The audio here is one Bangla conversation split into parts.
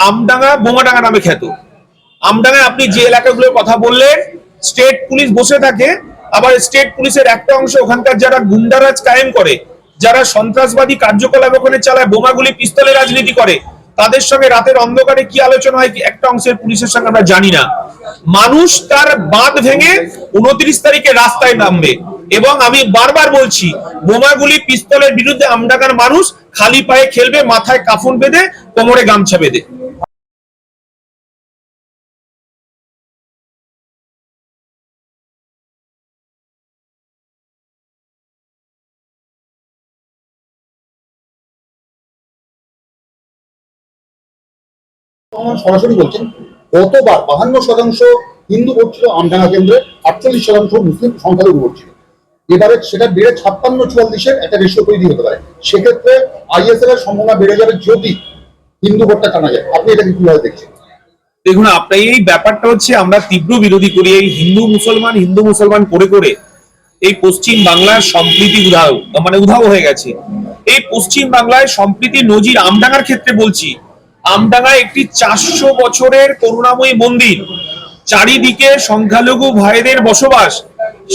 আমডাঙ্গা বোমাডাঙ্গা নামে খ্যাত। আমডাঙ্গায় আপনি যে এলাকাগুলোর কথা বললেন, স্টেট পুলিশ বসে থাকে, আবার স্টেট পুলিশের একটা অংশ ওখানকার যারা গুন্ডারাজ কায়েম করে, যারা সন্ত্রাসবাদী কার্যকলাপ ওখানে চালায়, বোমাগুলি পিস্তলের রাজনীতি করে, তাদের সঙ্গে রাতের অন্ধকারে কি আলোচনা হয় কি একটা অংশের পুলিশের সঙ্গে আমরা জানি না। মানুষ তার বাঁধ ভেঙে 29 তারিখে রাস্তায় নামবে, এবং আমি বারবার বলছি, বোমাগুলি পিস্তলের বিরুদ্ধে আমডাঙ্গার মানুষ খালি পায়ে খেলবে, মাথায় কাফন বেঁধে, কোমরে গামছা বেঁধে। সরাসরি বলছেন গতবার 52% হিন্দু ভোট ছিল আমডাঙ্গা কেন্দ্রে, 48% মুসলিম সংখ্যালঘু ভোট ছিল। এবারে সেটা বেড়ে 56-44-এর একটা রেশিও তৈরি হতে পারে। সেক্ষেত্রে আইএসএল এর সম্ভাবনা বেড়ে যাবে যদি হিন্দু ভোটটা টানা যায়। আপনি এটাকে কিভাবে দেখছেন? দেখুন, আপনার এই ব্যাপারটা হচ্ছে, আমরা তীব্র বিরোধী করি এই হিন্দু মুসলমান করে করে এই পশ্চিম বাংলার সম্প্রীতি উধাও হয়ে গেছে। এই পশ্চিম বাংলায় সম্প্রীতি নজির আমডাঙ্গার ক্ষেত্রে বলছি, আমডাঙ্গায় একটি 400 বছরের করুণাময়ী মন্দির, চারিদিকে সংখ্যালঘু ভাইদের বসবাস।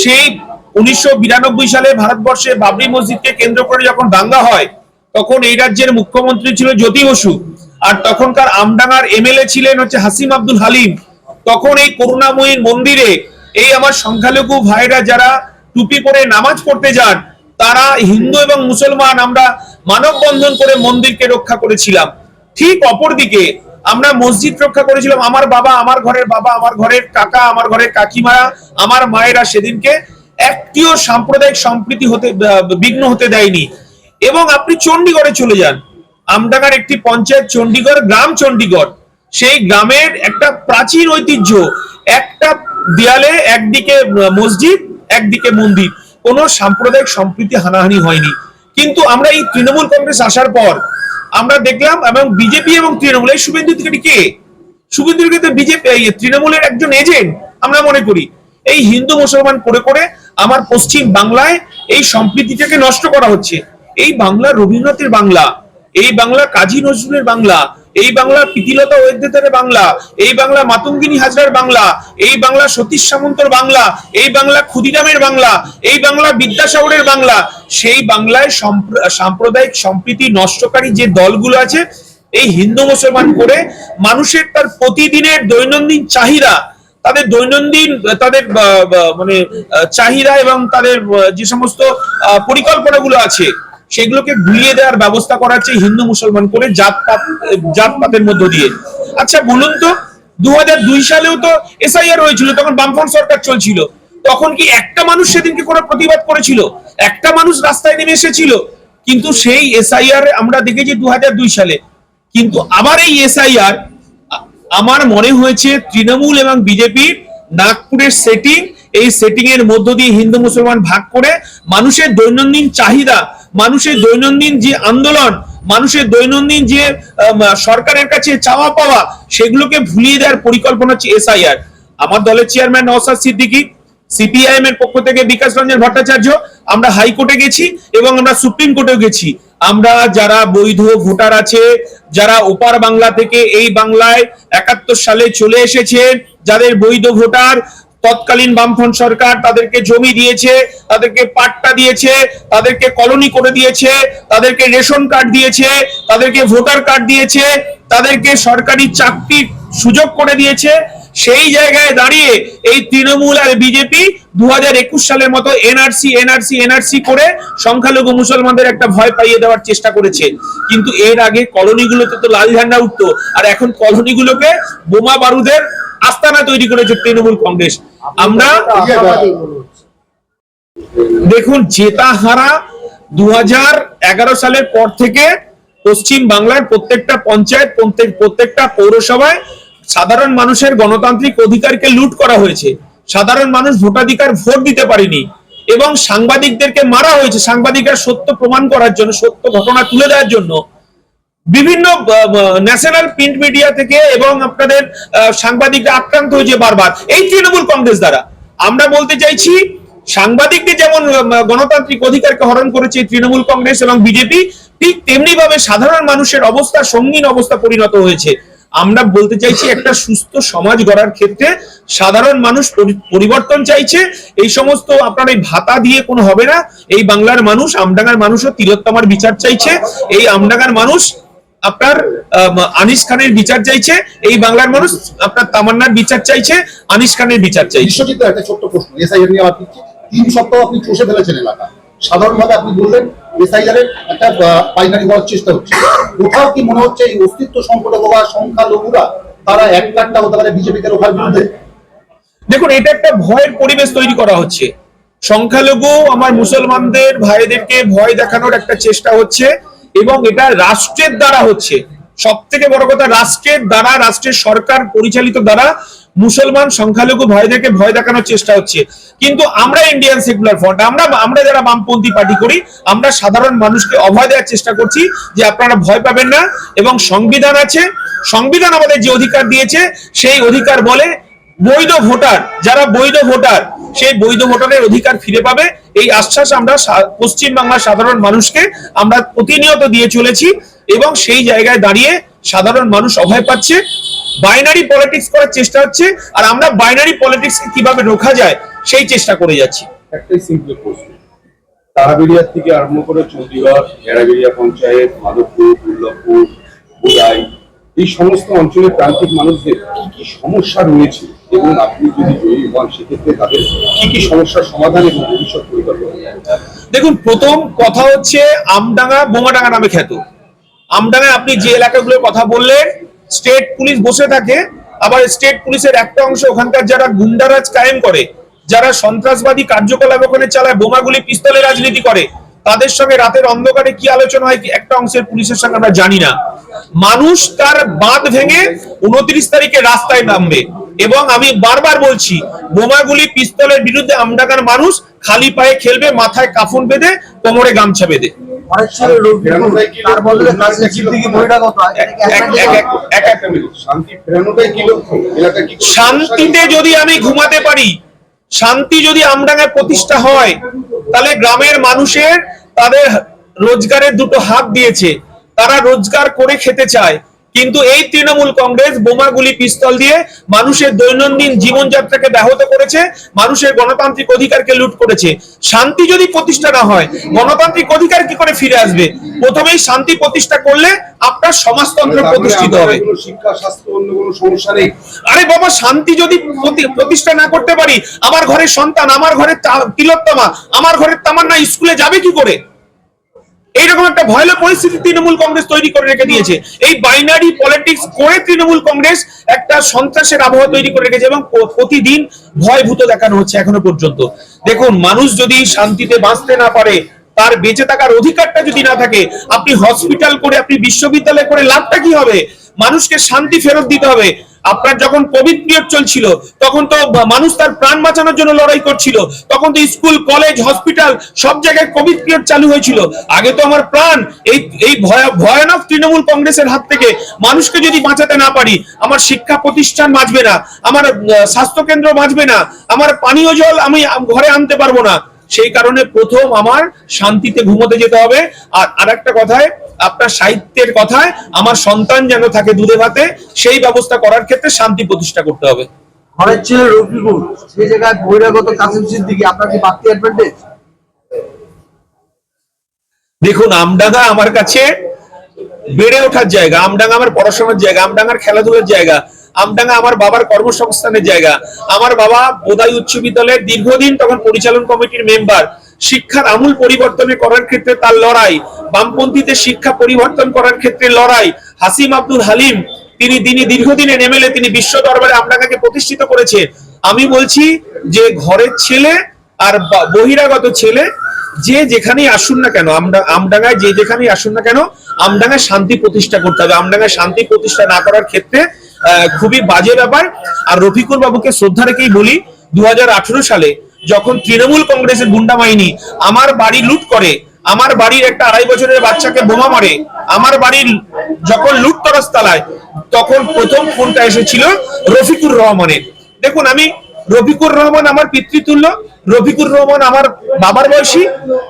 সেই 1992 সালে ভারতবর্ষে বাবরি মসজিদকে কেন্দ্র করে যখন দাঙ্গা হয়, তখন এই রাজ্যের মুখ্যমন্ত্রী ছিল জ্যোতি বসু, আর তখনকার আমডাঙ্গার এমএলএ ছিলেন হচ্ছে হাসিম আব্দুল হালিম। তখন এই করুণাময়ীর মন্দিরে এই আমার সংখ্যালঘু ভাইরা যারা টুপি পরে নামাজ পড়তে যান, তারা হিন্দু এবং মুসলমান আমরা মানববন্ধন করে মন্দিরকে রক্ষা করেছিলাম। ঠিক অপরদিকে আমরা মসজিদ রক্ষা করেছিলাম। আমার বাবা, আমার ঘরের কাকা, আমার ঘরের কাকিমারা, আমার মায়েরা সেদিনকে একটিও সাম্প্রদায়িক সম্প্রীতি বিঘ্ন হতে দেয়নি। এবং আপনি চণ্ডীগড়ে চলে যান, আমডাঙ্গার একটি পঞ্চায়েত চণ্ডীগড়, গ্রাম চণ্ডীগড়, সেই গ্রামের একটা প্রাচীন ঐতিহ্য, একটা দেয়ালে একদিকে মসজিদ, একদিকে মন্দির, কোনো সাম্প্রদায়িক সম্প্রীতি হানাহানি হয়নি। কিন্তু আমরা এই তৃণমূল কংগ্রেস আসার পর আমরা দেখলাম, এবং বিজেপি এবং তৃণমূল, এই শুভেন্দু অধিকারী কে? শুভেন্দু অধিকারী বিজেপি তৃণমূলের একজন এজেন্ট আমরা মনে করি। এই হিন্দু মুসলমান করে করে আমার পশ্চিম বাংলায় এই সম্প্রীতিটাকে নষ্ট করা হচ্ছে। এই বাংলা রবীন্দ্রনাথের বাংলা, এই বাংলা কাজী নজরুলের বাংলা, এই বাংলা প্রীতিলতা ওয়েদ্দেদারের বাংলা, এই বাংলা মাতঙ্গিনী হাজরার বাংলা, এই বাংলা সতীশ সামন্তর বাংলা, এই বাংলা ক্ষুদিরামের বাংলা, এই বাংলা বিদ্যাসাগরের বাংলা। সেই বাংলায় সাম্প্রদায়িক সম্প্রীতি নষ্টকারী যে দলগুলো আছে, এই হিন্দু মুসলমান করে মানুষের তার প্রতিদিনের দৈনন্দিন চাহিদা, তাদের দৈনন্দিন তাদের মানে চাহিদা এবং তাদের যে সমস্ত পরিকল্পনাগুলো আছে, সেগুলোকে গুলিয়ে দেওয়ার ব্যবস্থা করা হচ্ছে হিন্দু মুসলমান করে, জাতপাতের মধ্য দিয়ে। আচ্ছা বলুন তো, 2002 সালেও তো এসআইআর হয়েছিল, তখন বামফ্রন্ট সরকার চলছিল, তখন কি একটা মানুষ সেদিনকে কোনো প্রতিবাদ করেছিল? একটা মানুষ রাস্তায় নেমে এসেছিল? কিন্তু সেই এসআইআর আমরা দেখেছি 2002 সালে। কিন্তু আবার এই এসআইআর, আমার মনে হয়েছে তৃণমূল এবং বিজেপির নাগপুরের সেটিং, এই সেটিং এর মধ্য দিয়ে হিন্দু মুসলমান ভাগ করে মানুষের দৈনন্দিন চাহিদা, মানুষের দৈনন্দিন যে আন্দোলন, মানুষের দৈনন্দিন যে সরকারের কাছে চাওয়া পাওয়া, সেগুলোকে ভুলিয়ে দেওয়ার পরিকল্পনা হচ্ছে এসআইআর। আমার দলের চেয়ারম্যান নওশাদ সিদ্দিকী, সিপিআইএম এর পক্ষ থেকে বিকাশ রঞ্জন ভট্টাচার্য, আমরা হাইকোর্টে গেছি এবং আমরা সুপ্রিম কোর্টেও গেছি। আমরা যারা বৈধ ভোটার আছে, যারা ওপার বাংলা থেকে এই বাংলায় 71 সালে চলে এসেছে, যাদের বৈধ ভোটার, তৎকালীন বামফ্রন্ট সরকার তাদেরকে জমি দিয়েছে, তাদেরকে পাট্টা দিয়েছে, তাদেরকে কলোনি করে দিয়েছে, তাদেরকে রেশন কার্ড দিয়েছে, তাদেরকে ভোটার কার্ড দিয়েছে, তাদেরকে সরকারি চাকরির সুযোগ করে দিয়েছে। সেই জায়গায় দাঁড়িয়ে এই তৃণমূল আর বিজেপি 2021 সালের মতো এনআরসি করে সংখ্যালঘু মুসলমানদের একটা ভয় পাইয়ে দেওয়ার চেষ্টা করেছে। কিন্তু এর আগে কলোনিগুলোতে তো লাল ঝান্ডা উঠতো, আর এখন কলোনিগুলোকে বোমা বারুদের আস্তানা তৈরি করেছে তৃণমূল কংগ্রেস। আমরা দেখুন, জেতা হারা 2011 সালের পর থেকে পশ্চিম বাংলার প্রত্যেকটা পঞ্চায়েত, প্রত্যেকটা পৌরসভায় সাধারণ মানুষের গণতান্ত্রিক অধিকারকে লুট করা হয়েছে। সাধারণ মানুষ ভোটাধিকার ভোট দিতে পারেনি, এবং সাংবাদিকদেরকে মারা হয়েছে সাংবাদিকরা সত্য প্রমাণ করার জন্য, সত্য ঘটনা তুলে দেওয়ার জন্য। বিভিন্ন ন্যাশনাল প্রিন্ট মিডিয়া থেকে এবং আপনাদের সাংবাদিকরা আক্রান্ত হয়েছে বারবার এই তৃণমূল কংগ্রেস দ্বারা। আমরা বলতে চাইছি, সাংবাদিকদের যেমন গণতান্ত্রিক অধিকারকে হরণ করেছে তৃণমূল কংগ্রেস এবং বিজেপি, ঠিক তেমনি ভাবে সাধারণ মানুষের অবস্থা সঙ্গীন অবস্থা পরিণত হয়েছে। আমরা বলতে চাইছি একটা সুস্থ সমাজ গড়ার ক্ষেত্রে সাধারণ মানুষ পরিবর্তন চাইছে। এই সমস্ত আপনার এই ভাতা দিয়ে কোনো হবে না। এই বাংলার মানুষ, আমডাঙ্গার মানুষও তিলোত্তমার বিচার চাইছে। এই আমডাঙ্গার মানুষ আপনার আনিস খানের বিচার চাইছে। এই বাংলার মানুষ আপনার তামান্নার বিচার চাইছে, আনিস খানের বিচার চাইছে। বিশ্বজিৎ, একটা ছোট্ট প্রশ্ন, এসআইআর নিয়ে আমার 3 সপ্তাহ আপনি চষে ফেলেছেন এলাকা। সাধারণভাবে আপনি বললেন এসআইআর এর একটা বাইনারি হওয়ার চেষ্টা হচ্ছে। কোথাও কি মনে হচ্ছে এই অস্তিত্ব সংকটে ভোগা সংখ্যালঘুরা তারা এক কাট্টা হতে পারে বিজেপিকে রোখার বিরুদ্ধে? দেখুন, এটা একটা ভয়ের পরিবেশ তৈরি করা হচ্ছে। সংখ্যালঘু আমার মুসলমানদের ভাইদেরকে ভয় দেখানোর একটা চেষ্টা হচ্ছে, এবং এটা রাষ্ট্রের দ্বারা হচ্ছে। সব থেকে বড় কথা, রাষ্ট্রের দ্বারা, রাষ্ট্রের সরকার পরিচালিত দ্বারা মুসলমান সংখ্যালঘু ভাইদেরকে ভয় দেখানোর চেষ্টা হচ্ছে। কিন্তু আমরা ইন্ডিয়ান সেকুলার ফ্রন্ট, আমরা যারা বামপন্থী পার্টি করি, আমরা সাধারণ মানুষকে অভয় দেওয়ার চেষ্টা করছি যে আপনারা ভয় পাবেন না, এবং সংবিধান আছে, সংবিধান আমাদের যে অধিকার দিয়েছে সেই অধিকার বলে বৈধ ভোটার, যারা বৈধ ভোটার, সেই বৈধ ভোটারের অধিকার ফিরে পাবে। এই আশ্বাস আমরা পশ্চিম বাংলার সাধারণ মানুষকে আমরা প্রতিনিয়ত দিয়ে চলেছি, এবং সেই জায়গায় দাঁড়িয়ে সাধারণ মানুষ অভয় পাচ্ছে। বাইনারি পলিটিক্স করার চেষ্টা হচ্ছে, আর আমরা বাইনারি পলিটিক্স কিভাবে রোখা যায় সেই চেষ্টা করে যাচ্ছি। একটাই সিম্পল প্রশ্ন, তারাবেড়িয়া থেকে আরম্ভ করে চণ্ডীগড়, এড়াবেড়িয়া পঞ্চায়েত, মাধবপুর, দুর্লভপুর, বুড়াই, এই সমস্ত অঞ্চলের প্রান্তিক মানুষদের কি কি সমস্যা রয়েছে, এবং আপনি যদি জয়ী হন সেক্ষেত্রে তাদের কি কি সমস্যার সমাধান এবং ভবিষ্যৎ পরিকল্পনা? দেখুন, প্রথম কথা হচ্ছে আমডাঙ্গা বোমাডাঙ্গা নামে খ্যাত। আমডাঙ্গায় আপনি যে এলাকাগুলোর কথা বললেন, স্টেট পুলিশ বসে থাকে, আবার স্টেট পুলিশের একটা অংশ ওখানকার যারা গুন্ডারাজ কায়েম করে, যারা সন্ত্রাসবাদী কার্যকলাপ ওখানে চালায়, বোমাগুলি পিস্তলের রাজনীতি করে, তাদের সঙ্গে রাতের অন্ধকারে কি আলোচনা হয় একটা অংশের পুলিশের সঙ্গে আমরা জানি না। মানুষ তার বাঁধ ভেঙে 29 তারিখে রাস্তায় নামবে, এবং আমি বারবার বলছি, বোমাগুলি পিস্তলের বিরুদ্ধে আমডাঙ্গার মানুষ খালি পায়ে খেলবে, মাথায় কাফন বেঁধে, কোমরে গামছা বেঁধে। শান্তিতে যদি আমি ঘুমাতে পারি, শান্তি যদি আমডাঙ্গায় প্রতিষ্ঠা হয়, তাহলে গ্রামের মানুষের তাদের রোজগারের দুটো হাত দিয়েছে, তারা রোজগার করে খেতে চায়। কিন্তু এই তৃণমূল কংগ্রেস বোমাগুলি পিস্তল দিয়ে মানুষের দৈনন্দিন জীবনযাত্রাকে ব্যাহত করেছে, মানুষের গণতান্ত্রিক অধিকারকে লুট করেছে। শান্তি যদি প্রতিষ্ঠা না হয়, গণতান্ত্রিক অধিকার কি করে ফিরে আসবে? প্রথমেই শান্তি প্রতিষ্ঠা করলে আপনার সমাজতন্ত্র প্রতিষ্ঠিত হবে। শিক্ষা, স্বাস্থ্য, অন্য কোনো সমস্যা নেই। আরে বাবা, শান্তি যদি প্রতিষ্ঠা না করতে পারি, আমার ঘরের সন্তান, আমার ঘরের তিলোত্তমা, আমার ঘরের তামান্না স্কুলে যাবে কি করে? এইরকম একটা ভয়াবহ পরিস্থিতি তৃণমূল কংগ্রেস তৈরি করে রেখে দিয়েছে। এই বাইনারি পলিটিক্স করে তৃণমূল কংগ্রেস একটা সন্ত্রাসের আবহাওয়া তৈরি করে রেখেছে, এবং প্রতিদিন ভয়ভূত দেখানো হচ্ছে এখনো পর্যন্ত। দেখুন, মানুষ যদি শান্তিতে বাঁচতে না পারে, তার বেঁচে থাকার অধিকারটা যদি না থাকে, আপনি হসপিটাল করে, আপনি বিশ্ববিদ্যালয় করে লাভটা কি হবে? মানুষকে শান্তি ফেরত দিতে হবে। আপনার যখন কোভিড পিরিয়ড চলছিল, তখন তো মানুষ তার প্রাণ বাঁচানোর জন্য লড়াই করছিল, তখন তো স্কুল, কলেজ, হসপিটাল সব জায়গায় কোভিড পিরিয়ড চালু হয়েছিল। আগে তো আমার প্রাণ এই ভয়ানক তৃণমূল কংগ্রেসের হাত থেকে মানুষকে যদি বাঁচাতে না পারি, আমার শিক্ষা প্রতিষ্ঠান বাঁচবে না, আমার স্বাস্থ্য কেন্দ্র বাঁচবে না, আমার পানীয় জল আমি ঘরে আনতে পারবো না। সেই কারণে প্রথম আমার শান্তিতে ঘুমোতে যেতে হবে। আর আরেকটা কথায়, আপনার সাহিত্যের কথায়, আমার সন্তান যেন থাকে দুধে ভাতে, সেই ব্যবস্থা করার ক্ষেত্রে শান্তি প্রতিষ্ঠা করতে হবে। ঘরের ছেলে রফিকুল, সেই জায়গায় বহিরাগত কাসিম সিদ্দিকী, আপনার কি বাড়তি অ্যাডভান্টেজ? দেখুন, আমডাঙ্গা আমার কাছে বেড়ে ওঠার জায়গা, আমডাঙ্গা আমার পড়াশোনার জায়গা, আমডাঙ্গার খেলাধুলার জায়গা, আমডাঙ্গা আমার বাবার কর্মসংস্থানের জায়গা। আমার বাবা বোদাই উচ্চ বিদ্যালয়ের দীর্ঘদিন তখন পরিচালন কমিটির মেম্বার। শিক্ষার আমূল পরিবর্তন করার ক্ষেত্রে তার লড়াই, বামপন্থীদের শিক্ষা পরিবর্তন করার ক্ষেত্রে লড়াই। হাসিম আব্দুল হালিম, তিনি দীর্ঘদিনের এমএলএ, তিনি বিশ্ব দরবারে আমডাঙ্গাকে প্রতিষ্ঠিত করেছে। আমি বলছি যে ঘরের ছেলে আর বহিরাগত ছেলে যে যেখানেই আসুন না কেন, আমডাঙ্গায় যে যেখানেই আসুন না কেন, আমডাঙ্গায় শান্তি প্রতিষ্ঠা করতে হবে। আমডাঙ্গায় শান্তি প্রতিষ্ঠা না করার ক্ষেত্রে খুবই বাজে ব্যাপার। আর রফিকুল বাবুকে শ্রদ্ধা রেখেই বলি, 2018 সালে যখন তৃণমূল কংগ্রেসের গুন্ডা বাহিনী আমার বাড়ি লুট করে, আমার বাড়ির একটা 2.5 বছরের বাচ্চাকে বোমা মারে, আমার বাড়ির যখন লুট তরাস চালায়, তখন প্রথম ফোনটা এসেছিল রফিকুর রহমানের। দেখুন, আমি রফিকুর রহমান আমার পিতৃতুল্য, রফিকুর রহমান আমার বাবার বয়সী,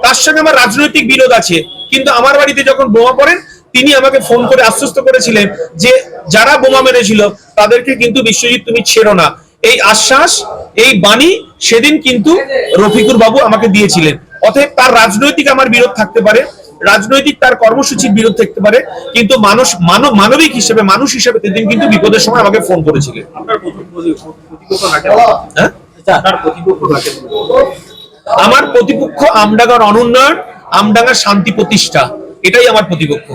তার সঙ্গে আমার রাজনৈতিক বিরোধ আছে, কিন্তু আমার বাড়িতে যখন বোমা পড়েন, তিনি আমাকে ফোন করে আশ্বস্ত করেছিলেন যে যারা বোমা মেরেছিল তাদেরকে কিন্তু বিশ্বজিৎ তুমি ছেড়ো না। এই আশ্বাস, এই বাণী সেদিন কিন্তু রফিকুর বাবু আমাকে দিয়েছিলেন। অতএব তার রাজনৈতিক আমার বিরোধ থাকতে পারে, রাজনৈতিক তার কর্মসূচির বিরোধ থাকতে পারে, কিন্তু মানবিক হিসেবে, মানুষ হিসেবে সেদিন কিন্তু বিপদের সময় আমাকে ফোন করেছিলেন। হ্যাঁ? আমার প্রতিপক্ষ আমডাঙ্গার অনুন্নয়ন, আমডাঙ্গার শান্তি প্রতিষ্ঠা, এটাই আমার প্রতিপক্ষ।